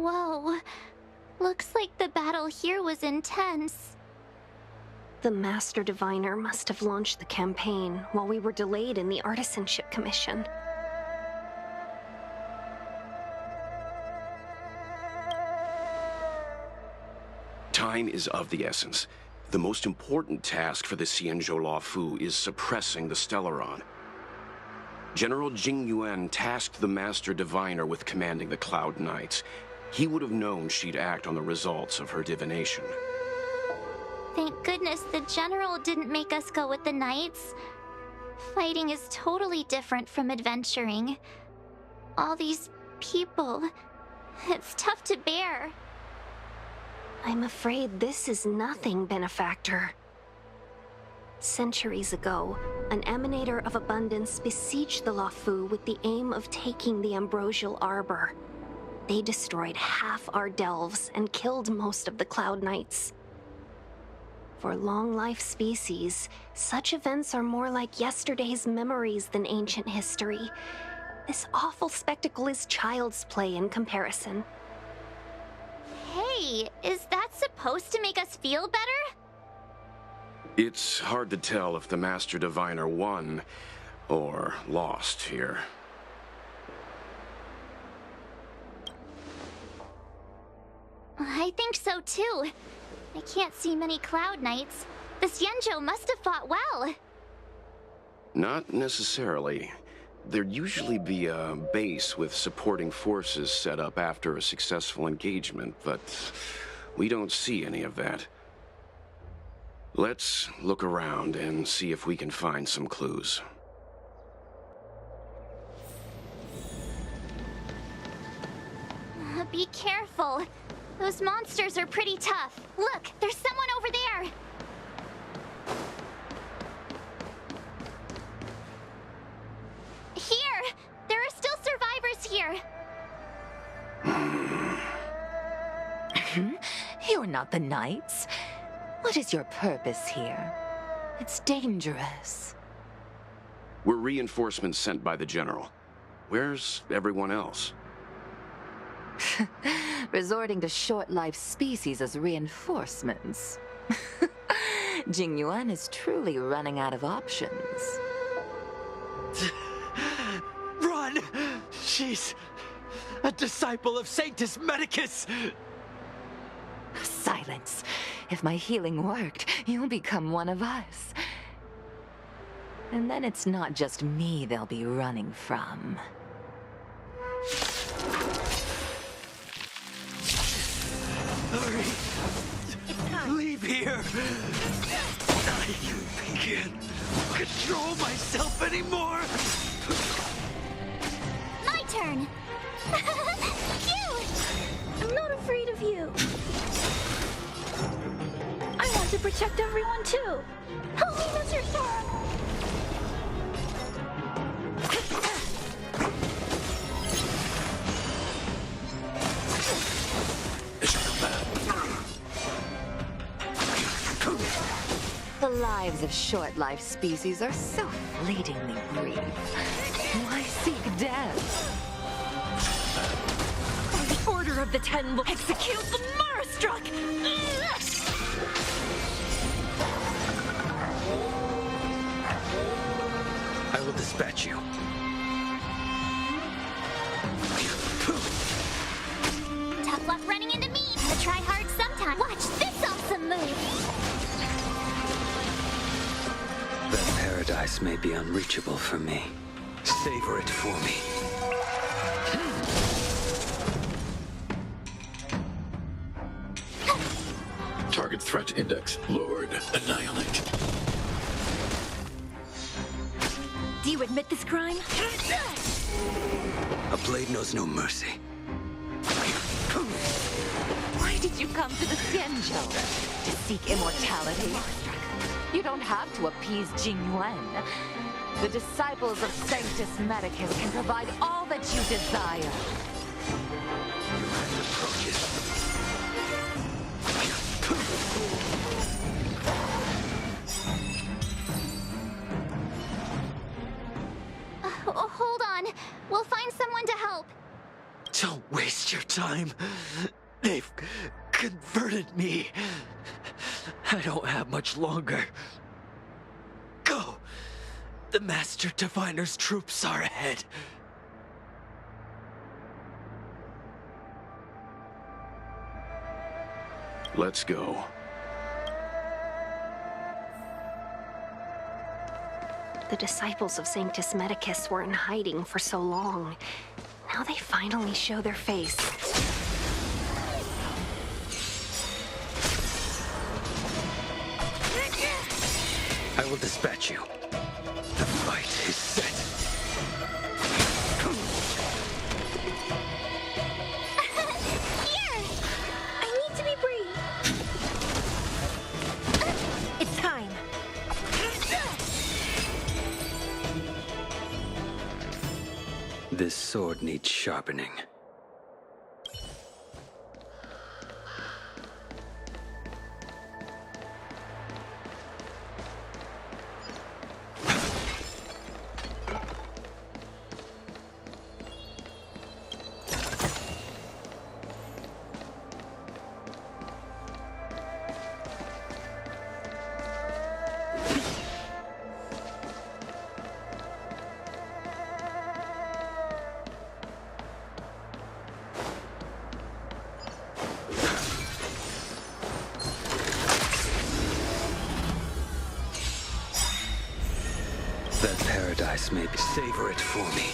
Whoa. Looks like the battle here was intense. The Master Diviner must have launched the campaign while we were delayed in the Artisanship Commission. Time is of the essence. The most important task for the Xianzhou Luofu is suppressing the Stellaron. General Jing Yuan tasked the Master Diviner with commanding the Cloud Knights. He would have known she'd act on the results of her divination. Thank goodness the General didn't make us go with the Knights. Fighting is totally different from adventuring. All these people, it's tough to bear. I'm afraid this is nothing, Benefactor. Centuries ago, an Emanator of Abundance besieged the Luofu with the aim of taking the Ambrosial Arbor. They destroyed half our delves and killed most of the Cloud Knights. For long-life species, such events are more like yesterday's memories than ancient history. This awful spectacle is child's play in comparison. Hey, is that supposed to make us feel better? It's hard to tell if the Master Diviner won or lost here. I think so too. I can't see many Cloud Knights. The Xianzhou must have fought well. Not necessarily. There'd usually be a base with supporting forces set up after a successful engagement, but we don't see any of that. Let's look around and see if we can find some clues. Be careful. Those monsters are pretty tough. Look, there's someone over there. Here! There are still survivors here. You're not the Knights. What is your purpose here? It's dangerous. We're reinforcements sent by the General. Where's everyone else? Resorting to short-lived species as reinforcements. Jing Yuan is truly running out of options. Run! She's a disciple of Sanctus Medicus! Silence. If my healing worked, you'll become one of us. And then it's not just me they'll be running from. Hurry! Leave here! I can't control myself anymore! My turn! Cute! I'm not afraid of you. I want to protect everyone too. Help me, Mr. Star. The lives of short-lived species are so fleetingly brief. Why seek death? By the order of the Ten, will execute the Marastruck! I will dispatch you. Tough luck running into me. I try hard sometime. Watch this awesome move. That paradise may be unreachable for me. Savor it for me. Target threat index lowered. Annihilate. Do you admit this crime? A blade knows no mercy. Why did you come to the Xianzhou? To seek immortality? You don't have to appease Jing Yuan. The disciples of Sanctus Medicus can provide all that you desire. Hold on. We'll find someone to help. Don't waste your time. They've converted me. I don't have much longer. Go! The Master Diviner's troops are ahead. Let's go. The disciples of Sanctus Medicus were in hiding for so long. Now they finally show their face. I will dispatch you. The fight is set. Here! I need to be brief. It's time. This sword needs sharpening. That paradise may be. Savor it for me.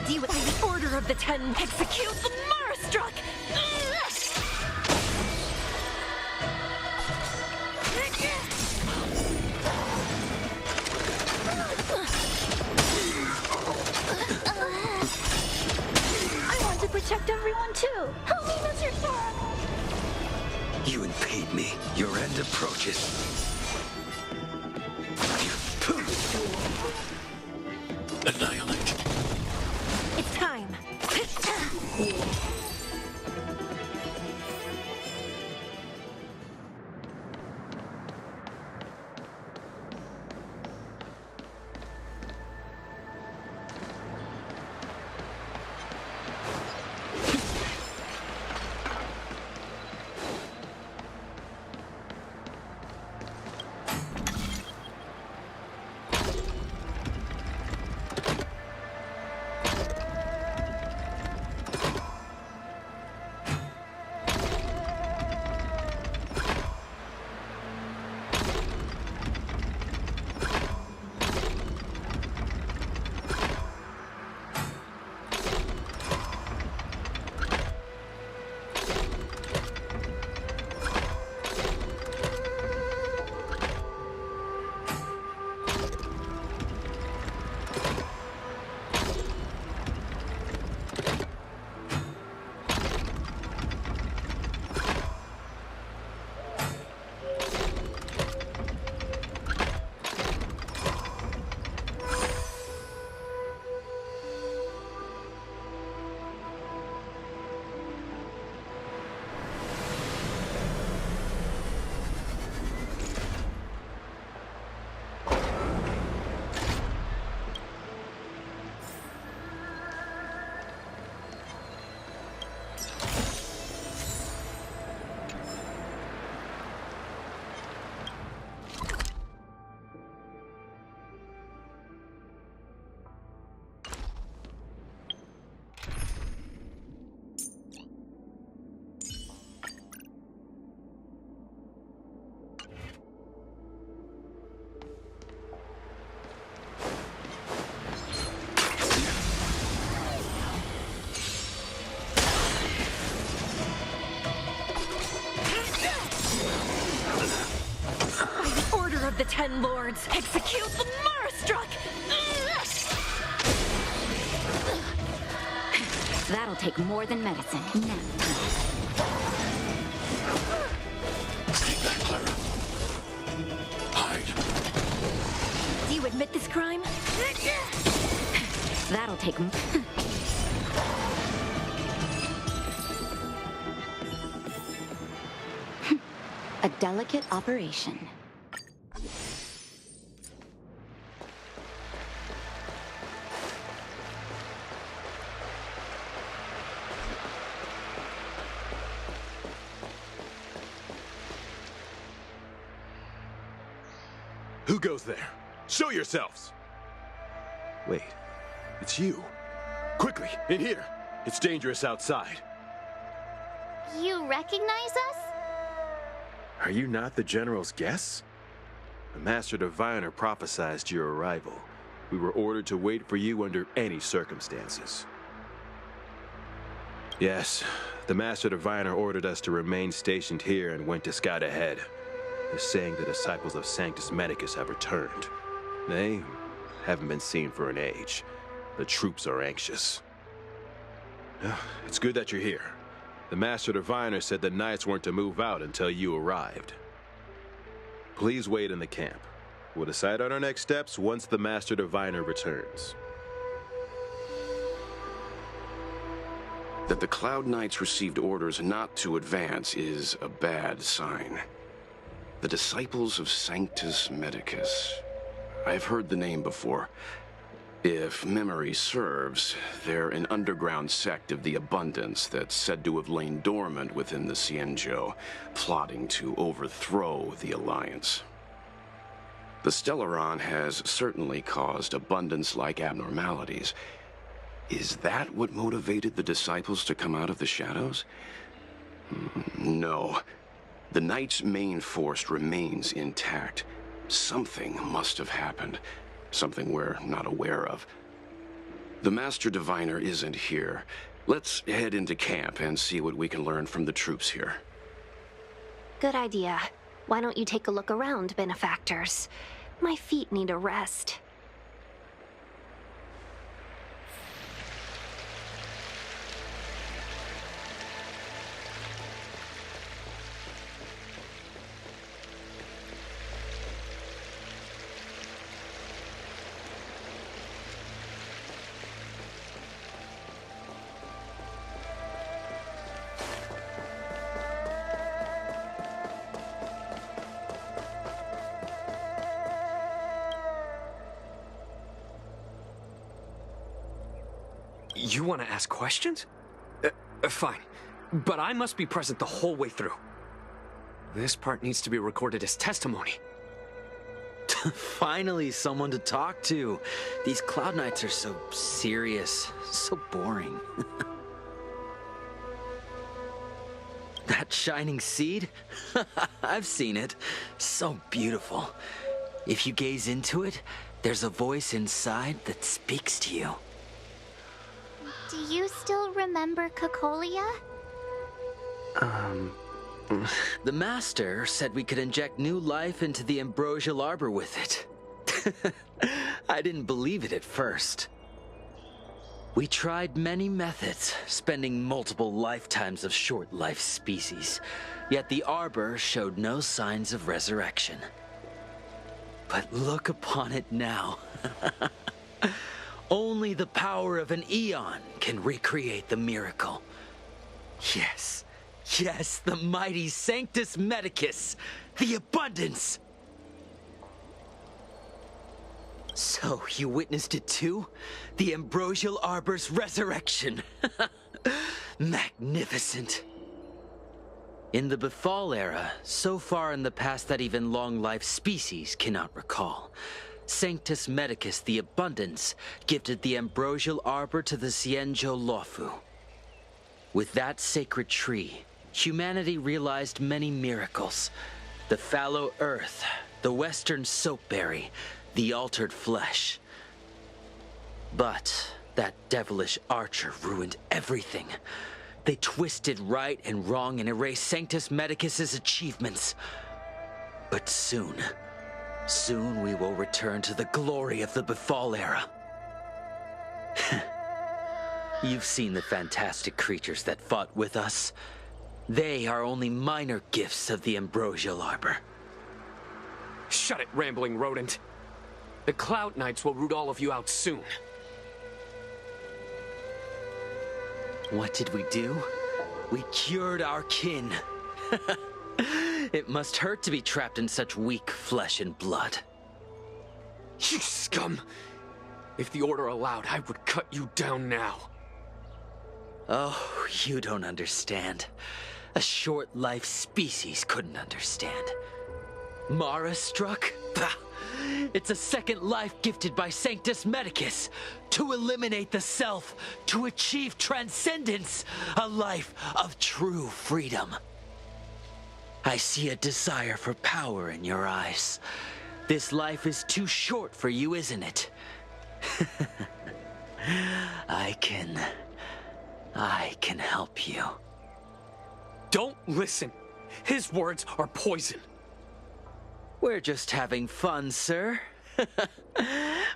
Deal with the order of the 10. Execute the Marastruck! I want to protect everyone too. Help me, Mr. Star! You impede me. Your end approaches. Annihilate. It's time. The 10 lords, execute the Marastruck! That'll take more than medicine. Now. Stay back, Clara. Hide. Do you admit this crime? That'll take. A delicate operation. Who goes there? Show yourselves! Wait, it's you. Quickly, in here. It's dangerous outside. You recognize us? Are you not the General's guests? The Master Diviner prophesied your arrival. We were ordered to wait for you under any circumstances. Yes, the Master Diviner ordered us to remain stationed here and went to scout ahead. They're saying the disciples of Sanctus Medicus have returned. They haven't been seen for an age. The troops are anxious. It's good that you're here. The Master Diviner said the Knights weren't to move out until you arrived. Please wait in the camp. We'll decide on our next steps once the Master Diviner returns. That the Cloud Knights received orders not to advance is a bad sign. The Disciples of Sanctus Medicus. I've heard the name before. If memory serves, they're an underground sect of the Abundance that's said to have lain dormant within the Xianzhou, plotting to overthrow the Alliance. The Stellaron has certainly caused Abundance-like abnormalities. Is that what motivated the Disciples to come out of the shadows? No. The Knight's main force remains intact. Something must have happened. Something we're not aware of. The Master Diviner isn't here. Let's head into camp and see what we can learn from the troops here. Good idea. Why don't you take a look around, benefactors? My feet need a rest. You want to ask questions? Fine. But I must be present the whole way through. This part needs to be recorded as testimony. Finally, someone to talk to. These Cloud Knights are so serious, so boring. That shining seed? I've seen it. So beautiful. If you gaze into it, there's a voice inside that speaks to you. Do you still remember Cocolia? The Master said we could inject new life into the ambrosial arbor with it. I didn't believe it at first. We tried many methods, spending multiple lifetimes of short-life species, yet the arbor showed no signs of resurrection. But look upon it now. Only the power of an eon can recreate the miracle. Yes, yes, the mighty Sanctus Medicus, the Abundance! So, you witnessed it too? The ambrosial arbor's resurrection. Magnificent. In the Befall era, so far in the past that even long-life species cannot recall, Sanctus Medicus, the Abundance, gifted the ambrosial arbor to the Xianzhou Luofu. With that sacred tree, humanity realized many miracles. The fallow earth, the western soapberry, the altered flesh. But that devilish archer ruined everything. They twisted right and wrong and erased Sanctus Medicus's achievements. But soon we will return to the glory of the Befall era. You've seen the fantastic creatures that fought with us. They are only minor gifts of the ambrosial arbor. Shut it, rambling rodent. The Cloud Knights will root all of you out soon. What did we do? We cured our kin. It must hurt to be trapped in such weak flesh and blood. You scum! If the order allowed, I would cut you down now. Oh, you don't understand. A short-life species couldn't understand. Mara struck? It's a second life gifted by Sanctus Medicus to eliminate the self, to achieve transcendence, a life of true freedom. I see a desire for power in your eyes. This life is too short for you, isn't it? I can help you. Don't listen. His words are poison. We're just having fun, sir.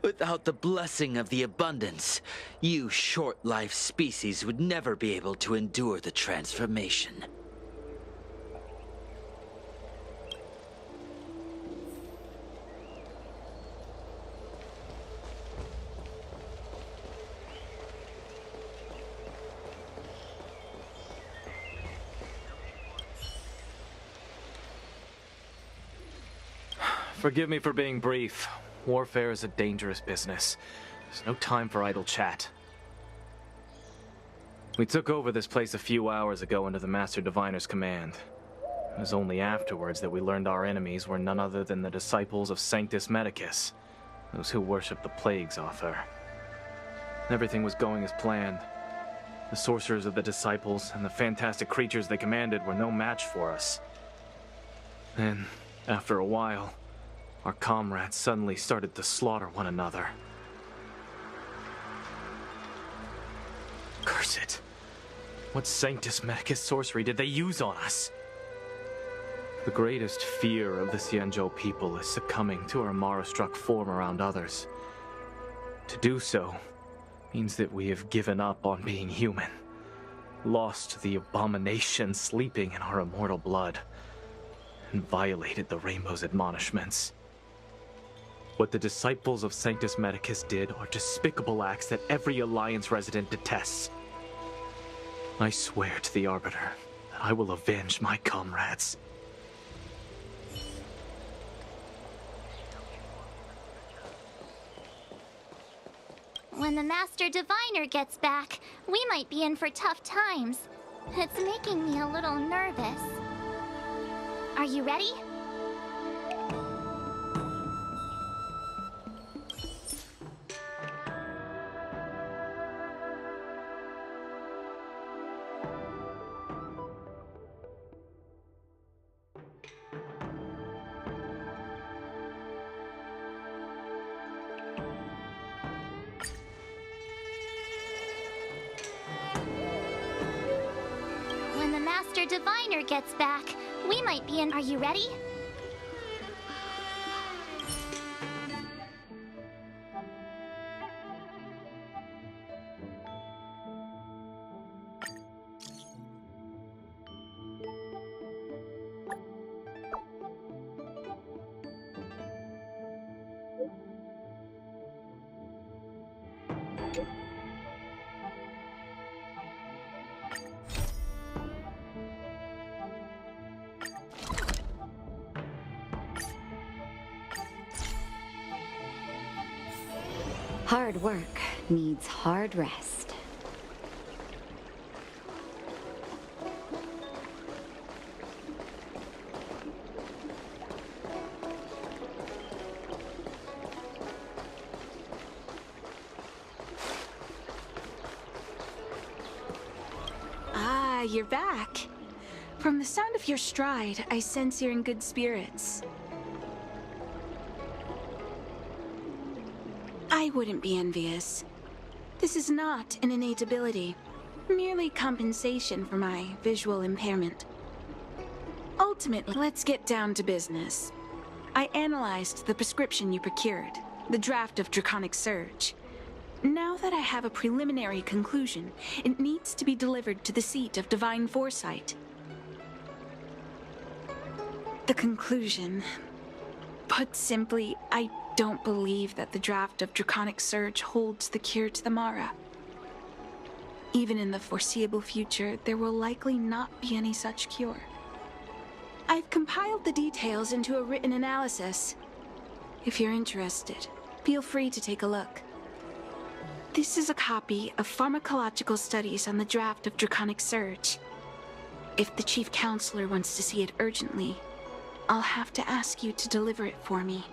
Without the blessing of the abundance, you short-life species would never be able to endure the transformation. Forgive me for being brief. Warfare is a dangerous business. There's no time for idle chat. We took over this place a few hours ago under the Master Diviner's command. It was only afterwards that we learned our enemies were none other than the disciples of Sanctus Medicus, those who worship the Plague's author. Everything was going as planned. The sorcerers of the disciples and the fantastic creatures they commanded were no match for us. Then, after a while, our comrades suddenly started to slaughter one another. Curse it. What Sanctus Medicus sorcery did they use on us? The greatest fear of the Xianzhou people is succumbing to our Mara-struck form around others. To do so means that we have given up on being human, lost the abomination sleeping in our immortal blood, and violated the Rainbow's admonishments. What the disciples of Sanctus Medicus did are despicable acts that every Alliance resident detests. I swear to the Arbiter that I will avenge my comrades. When the Master Diviner gets back, we might be in for tough times. It's making me a little nervous. Are you ready? When the Master Diviner gets back, we might be in. Are you ready? Hard work needs hard rest. Ah, you're back. From the sound of your stride, I sense you're in good spirits. I wouldn't be envious. This is not an innate ability, merely compensation for my visual impairment. Ultimately, let's get down to business. I analyzed the prescription you procured, the draft of Draconic Surge. Now that I have a preliminary conclusion, it needs to be delivered to the seat of Divine Foresight. The conclusion. Put simply, I don't believe that the draft of Draconic Surge holds the cure to the Mara. Even in the foreseeable future, there will likely not be any such cure. I've compiled the details into a written analysis. If you're interested, feel free to take a look. This is a copy of pharmacological studies on the draft of Draconic Surge. If the Chief Counselor wants to see it urgently, I'll have to ask you to deliver it for me.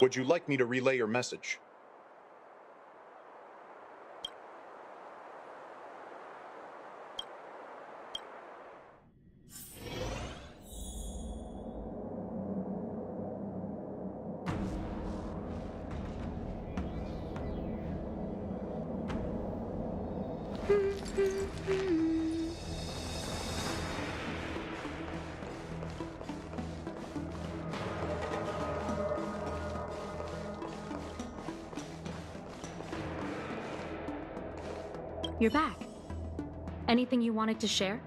Would you like me to relay your message? You're back. Anything you wanted to share?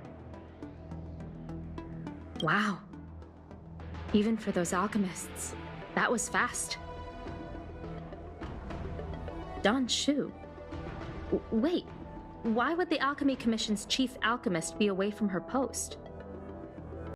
Wow. Even for those alchemists, that was fast. Don Shu. Wait, why would the Alchemy Commission's chief alchemist be away from her post?